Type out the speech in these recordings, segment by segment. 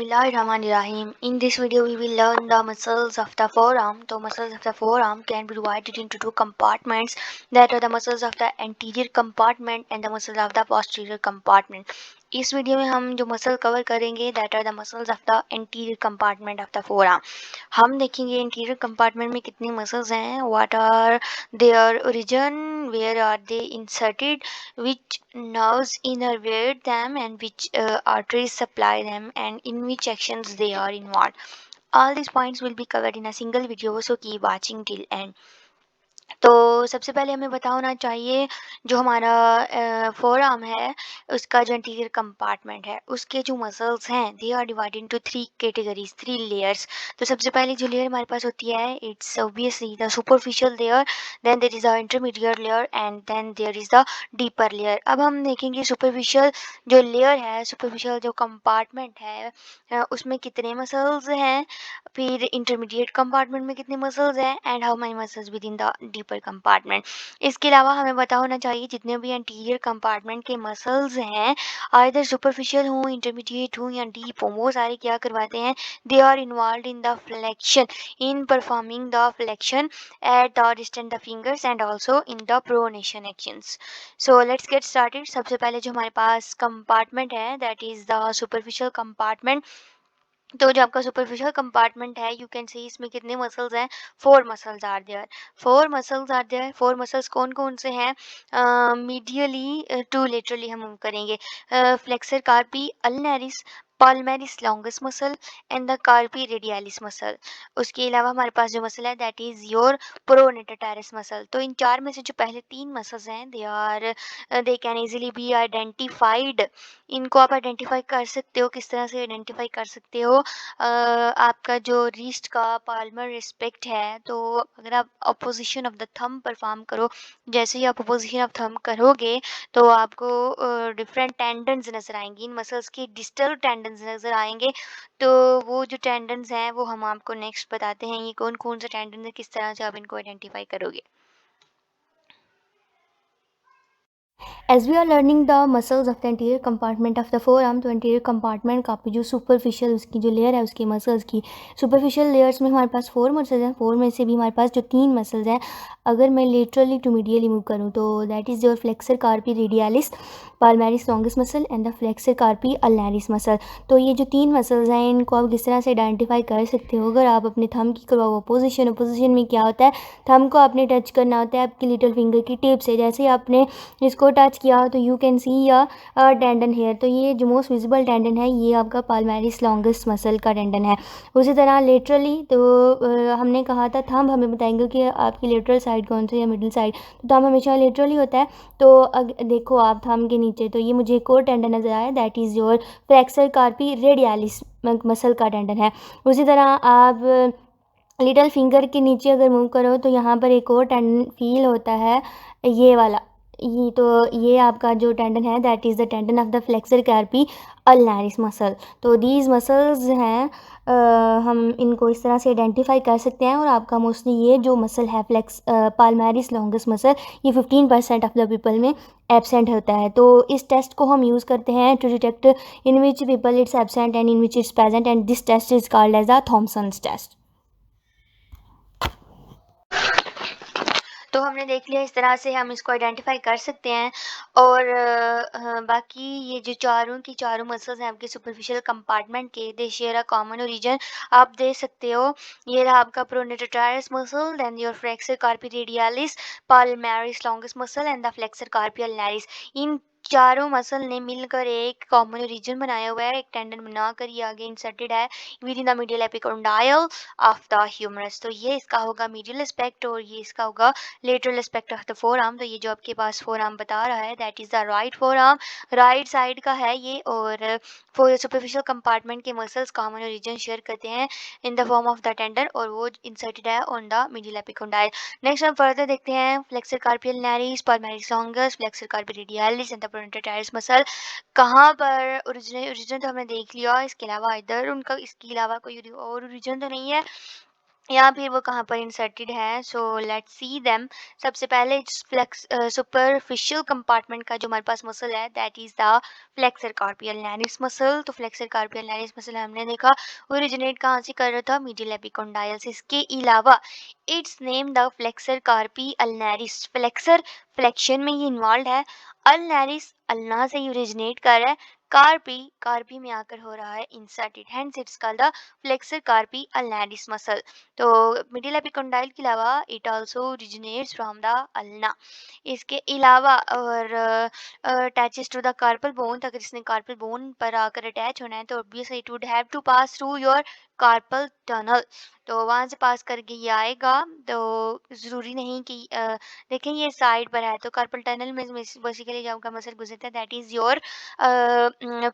Bismillahirrahmanirrahim. In this video, we will learn the muscles of the forearm. So, muscles of the forearm can be divided into two compartments, that are the muscles of the anterior compartment and the muscles of the posterior compartment. इस video में हम जो muscle cover करेंगे that are the muscles of the anterior compartment of the forearm. हम देखेंगे interior compartment में कितने muscles हैं, what are their origin, where are they inserted, which nerves innervate them and which arteries supply them and in which actions they are involved. All these points will be covered in a single video, so keep watching till end. तो सबसे पहले हमें पता होना चाहिए जो हमारा forearm है उसका जो इंटीरियर कंपार्टमेंट है उसके जो मसल्स हैं they are divided into three categories, three layers. तो सबसे पहले जो लेयर हमारे पास होती है it's obviously the superficial layer, then there is a intermediate layer and then there is the deeper layer. अब हम देखेंगे सुपरफिशियल जो लेयर है, सुपरफिशियल जो कंपार्टमेंट है उसमें कितने मसल्स हैं, फिर इंटरमीडिएट कंपार्टमेंट में कितने मसल्स हैं and how many muscles within the deeper compartment. इसके अलावा हमें पता होना चाहिए जितने भी इंटीरियर कंपार्टमेंट के मसल्स हैं आइदर सुपरफिशियल हों, इंटरमीडिएट हों या डीप हों, वो सारे क्या करवाते हैं, they are involved in the flexion, in performing the flexion at the distant the fingers and also in the pronation actions. So let's get started. सबसे पहले जो हमारे पास कंपार्टमेंट है that is the superficial compartment. तो जो आपका superficial compartment है यू कैन सी इसमें कितने मसल्स हैं, four muscles are there. Four muscles कौन कौन से हैं, मीडियली टू लेटरली हम मूव करेंगे, flexor carpi ulnaris, palmaris longus muscle and the carpi radialis muscle. उसके अलावा हमारे पास जो मसल है that is your pronator teres muscle. तो इन चार में से जो पहले तीन मसल्स हैं they can easily be identified. इनको आप आइडेंटिफाई कर सकते हो. किस तरह से आइडेंटिफाई कर सकते हो, आपका जो रिस्ट का पाल्मर रिस्पेक्ट है, तो अगर आप opposition of the thumb perform करो, जैसे ही आप अपोजिशन ऑफ थंब करोगे तो आपको डिफरेंट टेंडन्स नज़र आएंगी. इन मसल्स के डिस्टल टेंडन्स नज़र आएंगे. तो वो जो टेंडन्स हैं वो हम आपको नेक्स्ट बताते हैं, ये कौन कौन से टेंडन है, किस तरह से आप इनको आइडेंटिफाई करोगे. As we are learning the muscles of the anterior compartment of the forearm, तो anterior compartment का जो superficial उसकी जो layer है उसकी muscles की superficial layers में हमारे पास फोर मसल्स हैं. फोर में से भी हमारे पास जो तीन मसल्स हैं अगर मैं laterally to medially मूव करूँ तो that is your flexor carpi radialis, palmaris longus muscle and the flexor carpi ulnaris muscle. तो ये जो तीन मसल्स हैं इनको आप किस तरह से आइडेंटिफाई कर सकते हो, अगर आप अपने थंब की करवाओ पोजीशन में क्या होता है, थंब को आपने टच करना होता है आपकी लिटिल फिंगर की टिप से. जैसे ही आपने इसको टच किया तो यू कैन सी या टेंडन हेयर. तो ये जो मोस्ट विजिबल टेंडन है ये आपका पाल्मेरिस लॉन्गस मसल का टेंडन है. उसी तरह लेटरली तो हमने कहा था थंब हमें बताएंगे कि आपकी लेटरल साइड कौन सी या मिडिल साइड, तो थंब हमेशा लेटरली होता है. तो देखो आप थंब के नीचे, तो ये मुझे एक और टेंडन नज़र आया that is your flexor carpi radialis muscle का टेंडन है. उसी तरह आप लिटल फिंगर के नीचे अगर मूव करो तो यहाँ पर एक और टेंडन फील होता है, ये वाला. ये आपका जो टेंडन है that is the tendon of the flexor carpi अल्नारिस muscle. तो दीज मसल्स हैं हम इनको इस तरह से आइडेंटिफाई कर सकते हैं. और आपका मोस्टली ये जो मसल है पाल्मेरिस लॉन्गस मसल, ये 15% ऑफ द पीपल में एब्सेंट होता है. तो इस टेस्ट को हम यूज़ करते हैं to detect in which people it's absent and in which it's present, and this test is called as the Thomson's test. तो हमने देख लिया इस तरह से हम इसको आइडेंटिफाई कर सकते हैं. और बाकी ये जो चारों की चारों मसल्स हैं आपके सुपरफिशियल कंपार्टमेंट के, they share a common origin. आप देख सकते हो ये रहा आपका pronator teres muscle, then your flexor carpi radialis, palmaris longus muscle and the flexor carpi ulnaris. इन चारों मसल ने मिलकर एक कॉमन रीजन बनाया हुआ है, एक टेंडन बनाकर ये आगे इंसर्टेड है within the medial epicondyle of the humerus. तो ये इसका होगा मीडियल एस्पेक्ट और ये इसका होगा lateral aspect of the four arm. तो ये जो आपके पास फोर आर्म बता रहा है that is the right forearm, right side का है ये. और फोर सुपरफिशियल कंपार्टमेंट के मसल्स कॉमन रीजन शेयर करते हैं in the form of the tendon और वो इंसर्टेड है on the medial epicondyle. Next हम फर्दर देखते हैं flexor carpi ulnaris, palmaris longus, flexor carpi radialis and the pronator teres muscle. कहाँ पर ओरिजिन तो हमने देख लिया. इसके अलावा इधर उनका इसके अलावा कोई और ओरिजिन तो नहीं है. या फिर वो कहाँ पर इंसर्टेड है। So let's see them. सबसे पहले फ्लेक्स सुपरफिशियल कंपार्टमेंट का जो हमारे पास मसल है that is the flexor carpi ulnaris muscle. तो फ्लेक्सर कार्पियल लैरिस मसल हमने देखा ओरिजिनेट कहाँ से कर रहा था, मीडियल एपिकोंडाइल से। इसके अलावा its name the flexor carpi ulnaris. Flexor flexion में ये इन्वॉल्व है, अल्नैरिस अल्ना से ओरिजिनेट कर रहा है, कार्पी कार्पी में आकर हो रहा है inserted, hence it's called the flexor carpi ulnaris muscle. तो मिडिल एपिकोंडाइल के अलावा it also originates from the ulna. इसके अलावा और attaches to the carpal bone. अगर इसने कार्पल बोन पर आकर अटैच होना है तो obviously it would have to pass through your carpal tunnel. तो वहाँ से पास करके ये आएगा। तो ज़रूरी नहीं कि देखें ये साइड पर है तो कार्पल टनल में बेसिकली जो आपका मसल गुजरता है that is your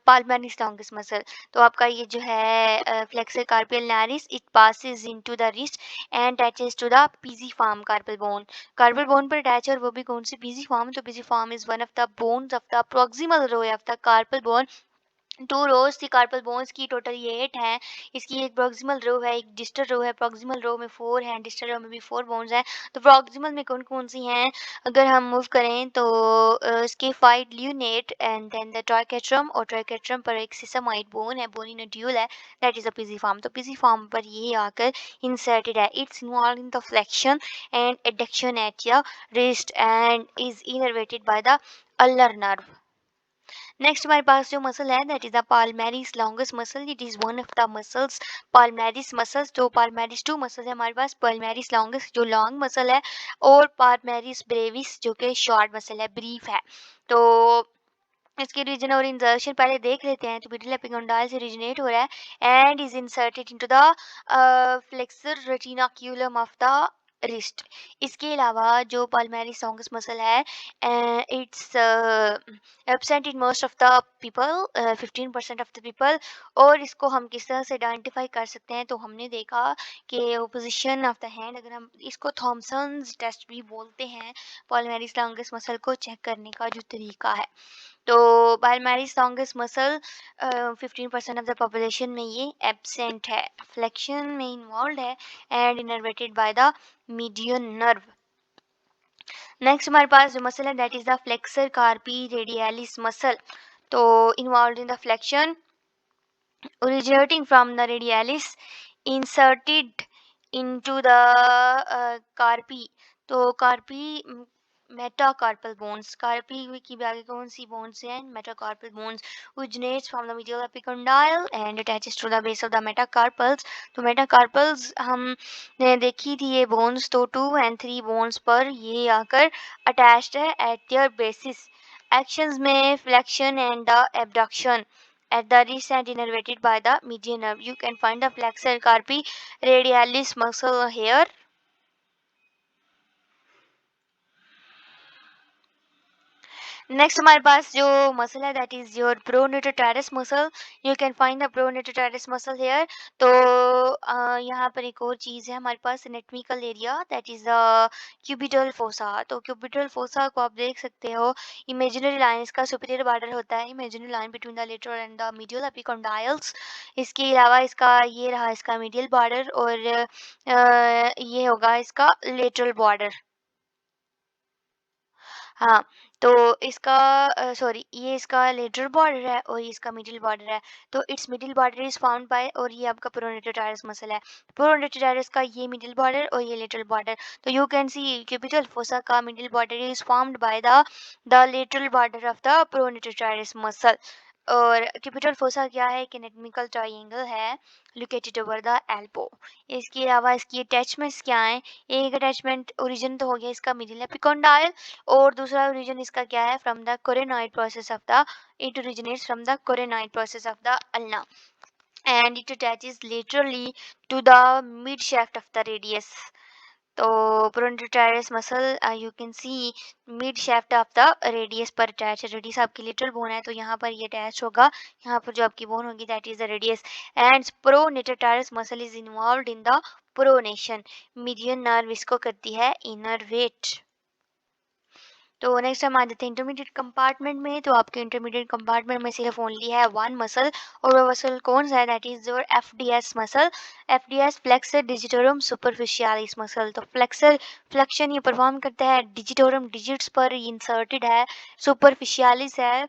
palmaris longus muscle. तो आपका ये जो है flexor carpi ulnaris it passes into the wrist and attaches to the pisiform carpal bone. Carpal bone पर अटैच और वो भी कौन सी, पीजिफॉर्म। तो pisiform is one of the bones of the proximal row of the carpal bone. Two rows थी carpal bones की, total ये 8 हैं। इसकी एक प्रॉक्सिमल रो है, एक डिस्टल रो है। प्रॉक्सिमल रो में 4 हैं, डिस्टल रो में भी 4 बोन्स हैं। तो प्रॉक्सिमल में कौन कौन सी हैं अगर हम मूव करें तो इसके फाइट lunate and then the triquetrum, और ट्राइकेट्रम पर एक सिसमाइड बोन है, बोनी नोड्यूल है, दैट इज अ पिजिफॉर्म। तो पिजिफॉर्म पर ये आकर इंसर्टेड है। It's involve in the flexion and adduction at your wrist and is innervated by the अल्लर नर्व। नेक्स्ट हमारे पास जो मसल है that is the palmaris longest muscle. It is one of the muscles palmaris muscles. तो पाल्मेरिस 2 muscle है हमारे पास, पाल्मेरिस longest जो long muscle है और पाल्मेरिस ब्रेविस जो कि शॉर्ट मसल है, ब्रीफ है। तो इसके रीजन और इंसर्शन पहले देख लेते हैं। तो मिडिल एपिकोंडाइल से ओरिजिनेट हो रहा है and is inserted into the flexor retinaculum of the wrist. इसके अलावा जो पाल्मेरिस लॉन्गेस्ट मसल है it's absent in most of the people, 15% of the people. और इसको हम किस तरह से आइडेंटिफाई कर सकते हैं, तो हमने देखा कि पोजीशन ऑफ द हैंड, अगर हम इसको थॉमसन्स टेस्ट भी बोलते हैं, पाल्मेरिस लॉन्गेस्ट मसल को चेक करने का जो तरीका है। तो palmaris longest muscle 15% of the population में ये एब्सेंट है, फ्लेक्शन में इन्वॉल्व है and innervated by the median nerve. Next हमारे पास जो मसल है that is the flexor carpi radialis muscle. तो involve in the flexion originating from the radialis inserted into the carpi। तो कार्पी मेटाकार्पल बोन्स, कार्पी की आगे कौन सी बोन्स हैं, metacarpal bones originates from the medial epicondyle and attaches to the base of the metacarpals। तो metacarpals हमने देखी थी ये बोन्स, तो 2 and 3 बोन्स पर ये आकर अटैच्ड है एट देयर बेसिस। एक्शंस में flexion and the abduction at the wrist and innervated by the median nerve. You can find the flexor carpi radialis muscle here. Next हमारे पास जो muscle है that is your pronator teres muscle. You can find the pronator teres muscle here. तो यहाँ पर एक और चीज़ है हमारे पास, anatomical area that is the cubital fossa. तो क्यूबिटल फोसा को आप देख सकते हो, इमेजिनरी लाइन इसका सुपीरियर बॉर्डर होता है, imaginary line between the lateral and the medial epicondyles. इसके अलावा इसका ये रहा इसका मीडियल बॉर्डर और ये होगा इसका लेटरल बॉर्डर। हाँ, तो इसका सॉरी ये इसका लेटरल बॉर्डर है और ये इसका मिडिल बॉर्डर है। तो it's middle border is found by, और ये आपका प्रोनेटोटारस मसल है, प्रोनेटोटारस का ये मिडिल बॉर्डर और ये लेटरल बॉर्डर। तो you can see cubital fossa का middle border is formed by the lateral border of the pronator teres muscle. और क्यूबिटल फोसा क्या है, एक एनाटॉमिकल ट्रायंगल है लोकेटेड ओवर द एल्बो। इसके अलावा इसकी अटैचमेंट्स क्या हैं, एक अटैचमेंट ओरिजिन तो हो गया इसका मिडिल एपिकोंडाइल, और दूसरा ओरिजिन इसका क्या है from the coronoid process of the, it originates from the coronoid process of the ulna and it attaches laterally to the mid shaft of the radius. तो pronator teres muscle you can see mid shaft of the radius पर attach है। Radius आपकी lateral bone है तो यहाँ पर ये attach होगा, यहाँ पर जो आपकी बोन होगी that is the radius and pronator teres muscle is involved in the pronation. Median nerve इसको करती है इनर वेट। तो नेक्स्ट हम आ जाते हैं इंटरमीडिएट कंपार्टमेंट में। तो आपके इंटरमीडिएट कंपार्टमेंट में सिर्फ ओनली है वन मसल, और वो मसल कौन सा है? That is your FDS muscle, FDS flexor digitorum superficialis muscle. तो फ्लेक्सर फ्लेक्शन ये परफॉर्म करता है डिजिटोरम डिजिट्स पर इंसर्टेड है, सुपरफिशियालिस है,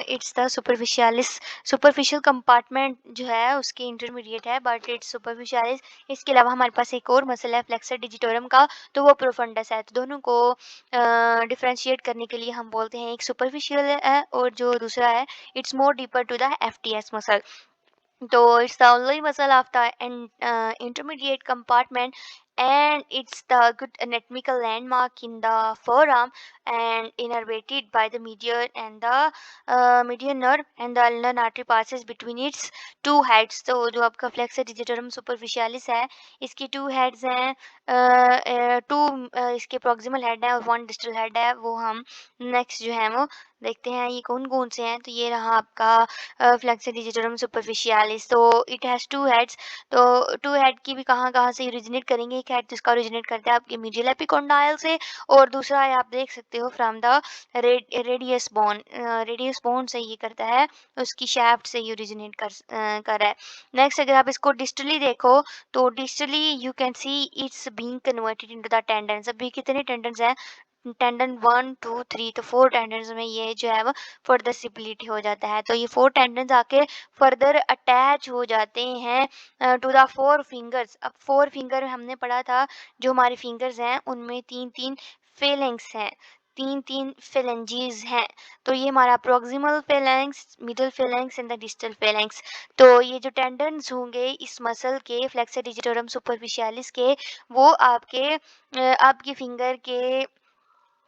इट्स द सुपरफिशियालिस सुपरफिशियल कंपार्टमेंट जो है उसके इंटरमीडिएट है बट इट्स सुपरफिशियालिस। इसके अलावा हमारे पास एक और मसल है फ्लेक्सर डिजिटोरम का, तो वो प्रोफंडस है। तो दोनों को डिफरेंशिएट करने के लिए हम बोलते हैं एक सुपरफिशियल है और जो दूसरा है it's more deeper to the FTS muscle. So it's the only muscle of the intermediate compartment, and it's the good anatomical landmark in the forearm and innervated by the median and the median nerve, and the ulnar artery passes between its two heads. तो जो आपका flexor digitorum superficialis है इसकी two heads हैं, two इसके proximal head है और one distal head है। वो हम next जो है वो देखते हैं ये कौन कौन से हैं। तो ये रहा आपका फ्लेक्सर डिजिटोरम सुपरफिशियालिस। तो इट हैज़ टू हेड्स। तो टू हेड की भी कहाँ कहाँ से ओरिजिनेट करेंगे? एक हेड जिसका ओरिजिनेट करता है आपके मीडियल एपिकोंडाइल से, और दूसरा है आप देख सकते हो from the radius bone, radius bone से ये करता है, उसकी शैफ्ट से ये ओरिजिनेट कर रहा है। नेक्स्ट अगर आप इसको डिस्टली देखो तो distally you can see it's being converted into the tendons. अभी कितने टेंडन्स हैं? टेंडन 1 2 3, तो 4 टेंडन्स में ये जो है वो फर्दर स्प्लिट हो जाता है। तो ये 4 टेंडन्स आके फर्दर अटैच हो जाते हैं टू द 4 फिंगर्स। अब 4 फिंगर हमने पढ़ा था, जो हमारे फिंगर्स हैं उनमें 3-3 फेलिंग्स हैं, 3-3 फेलेंजीज हैं। तो ये हमारा proximal phalanx, middle phalanx and the distal phalanx. तो ये जो टेंडन्स होंगे इस मसल के फ्लेक्सर डिजिटोरम सुपरफिशियालिस के, वो आपकी फिंगर के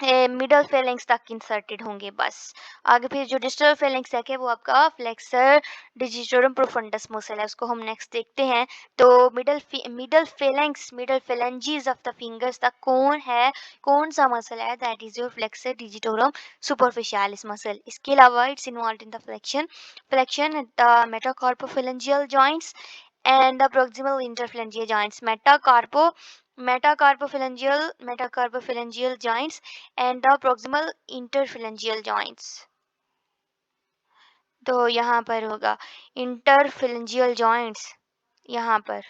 मिडल फेलेंक्स तक इंसर्टेड होंगे बस। आगे फिर जो डिस्टल फेलेंक्स तक है वो आपका फ्लेक्सर डिजिटोरम प्रोफंडस मसल है, उसको हम नेक्स्ट देखते हैं। तो middle phalanx, middle phalanges of the fingers तक कौन है, कौन सा मसल है? That is your flexor digitorum superficialis muscle. इसके अलावा it's involve in the flexion at the metacarpophalangeal joints and the proximal interphalangeal joints, metacarpophalangeal joints and the proximal interphalangeal joints। तो यहाँ पर होगा interphalangeal joints, यहाँ पर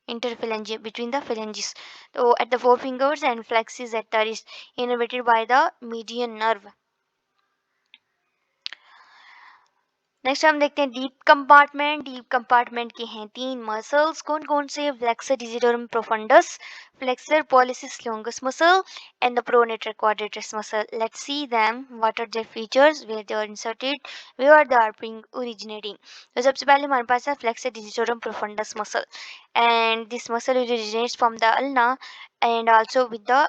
interphalangeal between the phalanges, तो at the four fingers and flexes at the wrist, innervated by the median nerve। Next हम देखते हैं डीप कंपार्टमेंट। डीप कंपार्टमेंट के हैं 3 मसल्स, कौन कौन से? Flexor digitorum profundus, flexor pollicis longus muscle and the pronator quadratus muscle. Let's see them, what are their features, where they are inserted, where they are being originating. तो सबसे पहले हमारे पास है flexor digitorum profundus muscle, and this muscle originates from the ulna and also with the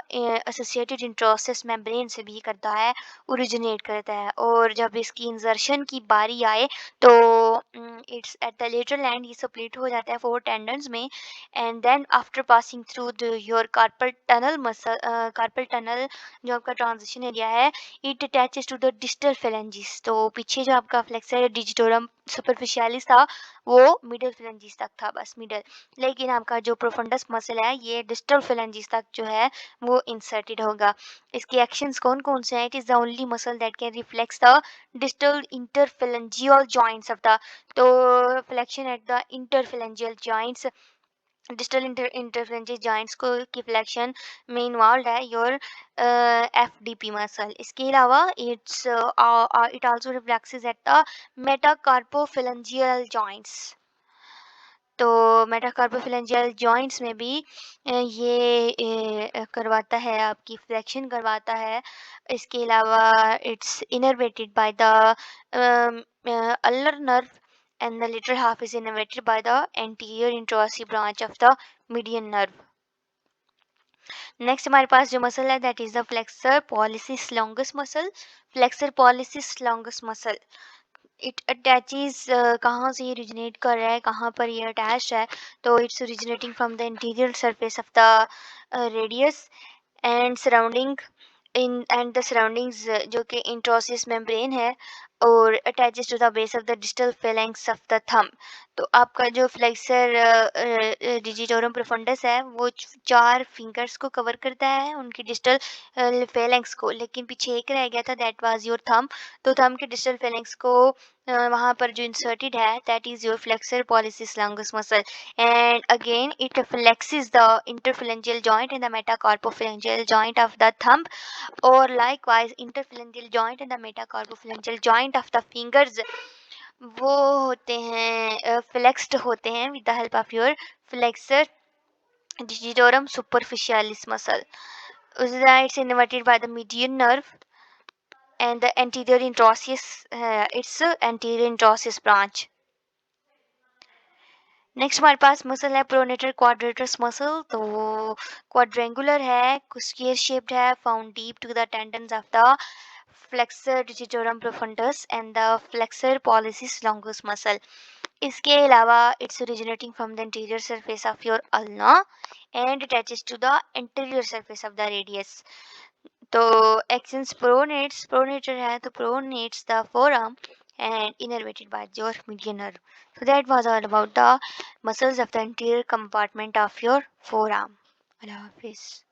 associated interosseous membrane से भी करता है, ओरिजिनेट करता है। और जब इसकी इंसर्शन की बारी आए तो it's at the lateral end ये स्प्लिट हो जाता है 4 टेंडन्स में, and then after passing through the your carpal tunnel muscle, carpal tunnel जो आपका ट्रांजिशन एरिया है, it attaches to the distal phalanges. तो पीछे जो आपका फ्लेक्सर डिजिटोरम सुपरफिशियालिस था वो मिडल फेलेंजिस तक था, बस मिडल। लेकिन आपका जो प्रोफंडस मसल है ये डिस्टल फेलेंजिस तक जो है वो इंसर्टेड होगा। इसके एक्शंस कौन कौन से हैं? It is the only muscle that can reflex the distal interphalangeal joints of the, तो flexion at the interphalangeal joints, distal interphalangeal joints को की फ्लेक्शन में इन्वॉल्व है योर एफडीपी मसल। इसके अलावा it also reflexes at the metacarpophalangeal joints. तो metacarpophalangeal joints में भी ये करवाता है, आपकी फ्लेक्शन करवाता है। इसके अलावा it's innervated by the ulnar nerve and the little half is innervated by the anterior interosseous branch of the median nerve. Next हमारे पास जो मसल है that is the flexor pollicis longus muscle. Flexor pollicis longus muscle it attaches, कहाँ से ये originate कर रहा है, कहाँ पर ये अटैच है? तो it's originating from the interior surface of the radius and surrounding in and the surroundings, जो कि इंट्रोसिस मेम्ब्रेन है और attaches to the base of the distal phalanx of the thumb. तो आपका जो फ्लेक्सर डिजिटोरम प्रोफंडस है वो 4 fingers को कवर करता है, उनकी डिस्टल फेलेंक्स को, लेकिन पीछे एक रह गया था, दैट वाज योर थंब। तो थंब के डिस्टल फेलेंक्स को वहाँ पर जो इंसर्टेड है, that is your flexor pollicis longus muscle, and again it flexes the interphalangeal joint and the metacarpophalangeal joint of the thumb, or likewise interphalangeal joint and the metacarpophalangeal joint of the fingers वो होते हैं flexed होते हैं with the help of your flexor digitorum superficialis muscle. It's innervated by the median nerve and the anterior introsus, it's anterior introsus branch. Next हमारे पास muscle है pronator quadratus muscle. तो quadrangular है, स्क्वायर शेप्ड है, found deep to the tendons of the flexor digitorum profundus and the flexor pollicis longus muscle. इसके अलावा it's originating from the anterior surface of your ulna and attaches to the anterior surface of the radius. तो एक्सेंस प्रोनेट्स pronator है तो प्रोनेट्स the forearm and innervated by your median nerve. So that was all about the muscles of the anterior compartment of your forearm. Allah Hafiz.